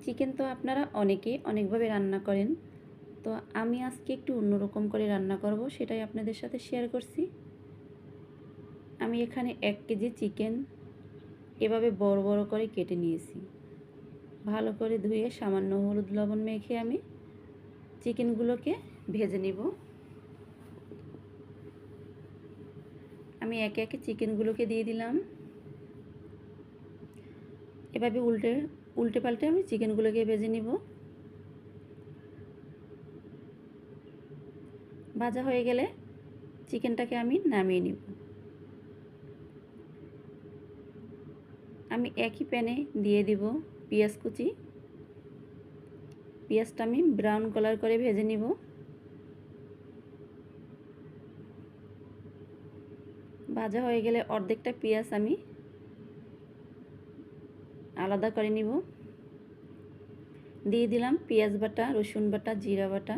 Chicken তো আপনারা অনেকেই অনেকভাবে রান্না করেন, তো আমি আজকে একটু অন্যরকম করে রান্না করব, সেটাই আপনাদের সাথে শেয়ার করছি। আমি এখানে 1 কেজি চিকেন এভাবে বড় বড় করে কেটে নিয়েছি। ভালো করে ধুয়ে সামান্য হলুদ লবণ মেখে আমি চিকেনগুলোকে ভেজে নিব। আমি একে একে চিকেনগুলোকে দিয়ে দিলাম। এভাবে উল্টে উল্টে পাল্টে আমি চিকেনগুলোকে ভেজে নিব। ভাজা হয়ে গেলে চিকেনটাকে আমি নামিয়ে নিব। আমি একই প্যানে দিয়ে দিব পেঁয়াজ কুচি। পেঁয়াজটা আমি ব্রাউন কালার করে ভেজে নিব। ভাজা হয়ে গেলে অর্ধেকটা পেঁয়াজ আমি আলাদা করে নিব। দিয়ে দিলাম পেঁয়াজ বাটা, রসুন বাটা, জিরা বাটা,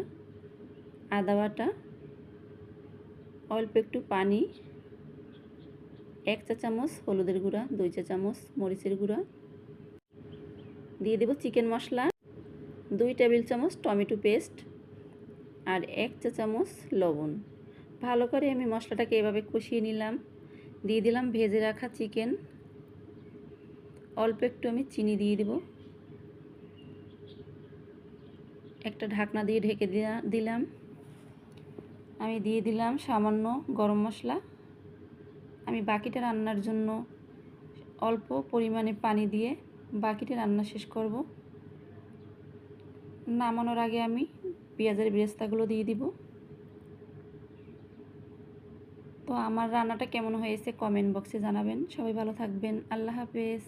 আদা বাটা, অল্প একটু পানি, 1 চা চামচ হলুদের গুঁড়া, 2 চা চামচ মরিচের গুঁড়া, দিয়ে দেব চিকেন মশলা, 2 টেবিল চামচ টমেটো পেস্ট আর 1 চা চামচ লবণ। ভালো করে আমি মশলাটাকে এভাবে কষিয়ে নিলাম। দিয়ে দিলাম ভেজে রাখা চিকেন, অল্প একটু আমি চিনি দিয়ে দেব। একটা ঢাকনা দিয়ে ঢেকে দিলাম। আমি দিয়ে দিলাম সামান্য গরম মশলা। আমি বাকিটা রান্নার জন্য অল্প পরিমাণে পানি দিয়ে বাকিটা রান্না শেষ করব। নামানোর আগে আমি পেঁয়াজের বেরেস্তাগুলো দিয়ে দিব। তো আমার রান্নাটা কেমন হয়েছে কমেন্ট বক্সে জানাবেন। সবাই ভালো থাকবেন। আল্লাহ হাফেজ।